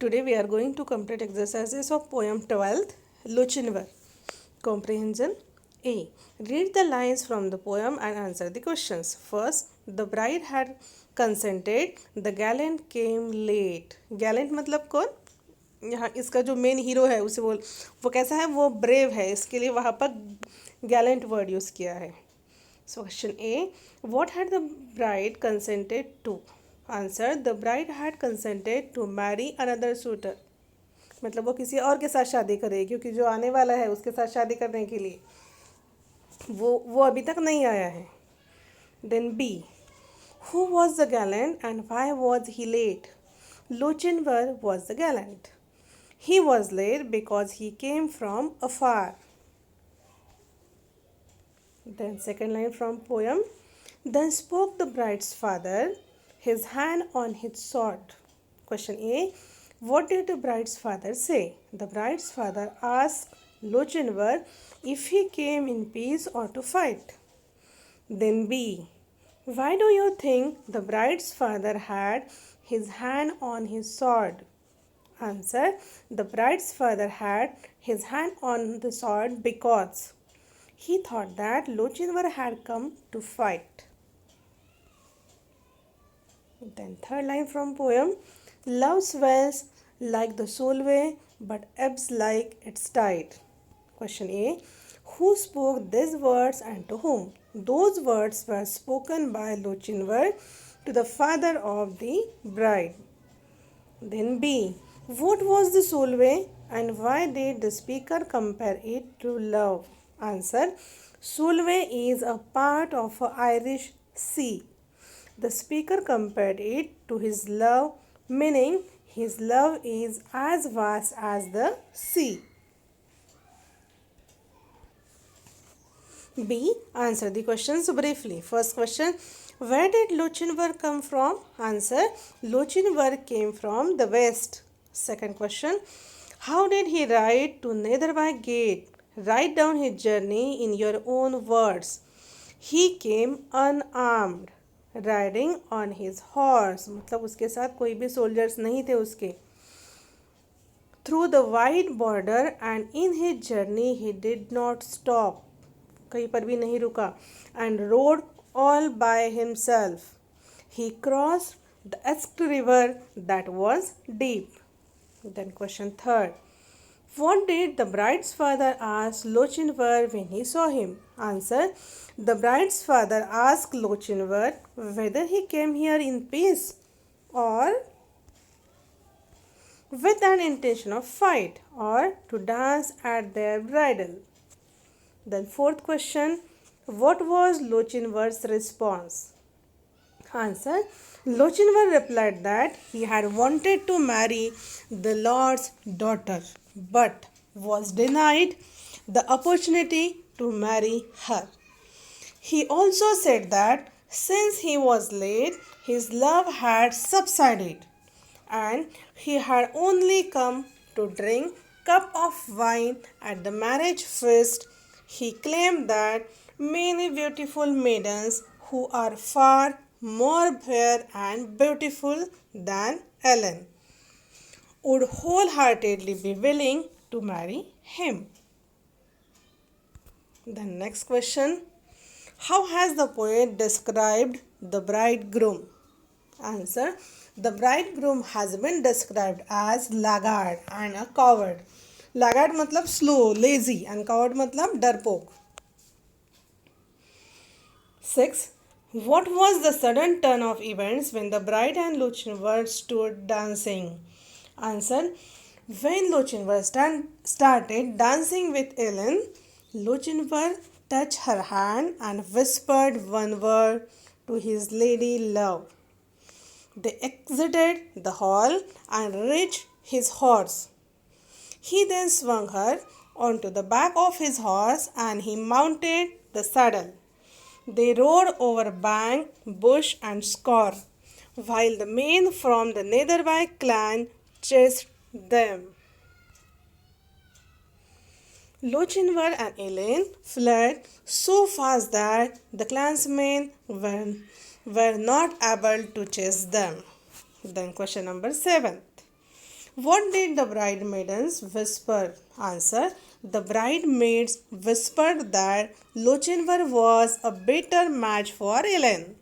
Today we are going to complete exercises of poem 12th, Lochinvar. Comprehension A. Read the lines from the poem and answer the questions. First, the bride had consented, the gallant came late. Gallant मतलब कौन? यहाँ इसका जो main hero है उसे वो कैसा है, वो ब्रेव है, इसके लिए वहाँ पर गैलेंट वर्ड यूज़ किया है. So question A. What had the bride consented to? Answer. The bride had consented to marry another suitor. मतलब वो किसी और के साथ शादी करेगी क्योंकि जो आने वाला है उसके साथ शादी करने के लिए वो अभी तक नहीं आया है. Then B. Who was the gallant and why was he late? Lochinvar was the gallant. He was late because he came from afar. Then second line from poem. Then spoke the bride's father, his hand on his sword. Question A. What did the bride's father say? The bride's father asked Lochinvar if he came in peace or to fight. Then B. Why do you think the bride's father had his hand on his sword? Answer. The bride's father had his hand on the sword because he thought that Lochinvar had come to fight. Then third line from poem. Love swells like the Solway but ebbs like its tide. Question A. Who spoke these words and to whom? Those words were spoken by Lochinvar to the father of the bride. Then B. What was the Solway and why did the speaker compare it to love? Answer. Solway is a part of an Irish sea. The speaker compared it to his love, meaning his love is as vast as the sea. B. Answer the questions briefly. First question. Where did Lochinvar come from? Answer. Lochinvar came from the west. Second question. How did he ride to Netherby Gate? Write down his journey in your own words. He came unarmed, riding on his horse. मतलब उसके साथ कोई भी soldiers नहीं थे उसके. Through the wide border and in his journey he did not stop. कहीं पर भी नहीं रुका. And rode all by himself. He crossed the Esk river that was deep. Then question third. What did the bride's father ask Lochinvar when he saw him? Answer. The bride's father asked Lochinvar whether he came here in peace or with an intention of fight or to dance at their bridal. Then fourth question. What was Lochinvar's response? Answer. Lochinvar replied that he had wanted to marry the Lord's daughter but was denied the opportunity to marry her. He also said that since he was late, his love had subsided and he had only come to drink cup of wine at the marriage feast. He claimed that many beautiful maidens who are far more fair and beautiful than Ellen would wholeheartedly be willing to marry him. The next question. How has the poet described the bridegroom? Answer. The bridegroom has been described as laggard and a coward. Laggard मतलब slow, lazy and coward मतलब डरपोक. 6. What was the sudden turn of events when the bride and Lochinvar stood dancing? Answer. When Lochinvar started dancing with Ellen, Lochinvar touched her hand and whispered one word to his lady love. They exited the hall and reached his horse. He then swung her onto the back of his horse and he mounted the saddle. They rode over bank, bush and scaur, while the men from the Netherby clan chased them. Lochinvar and Elaine fled so fast that the clansmen were not able to chase them. Then question number 7. What did the bridesmaids whisper? Answer. The bridesmaids whispered that Lochinvar was a better match for Ellen.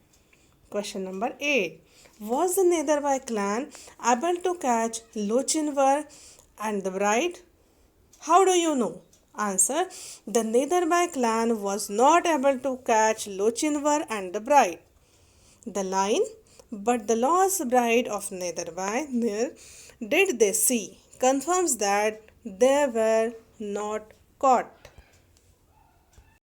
Question number 8. Was the Netherby clan able to catch Lochinvar and the bride? How do you know? Answer. The Netherby clan was not able to catch Lochinvar and the bride. The line, but the lost bride of Netherby did they see, confirms that they were not caught.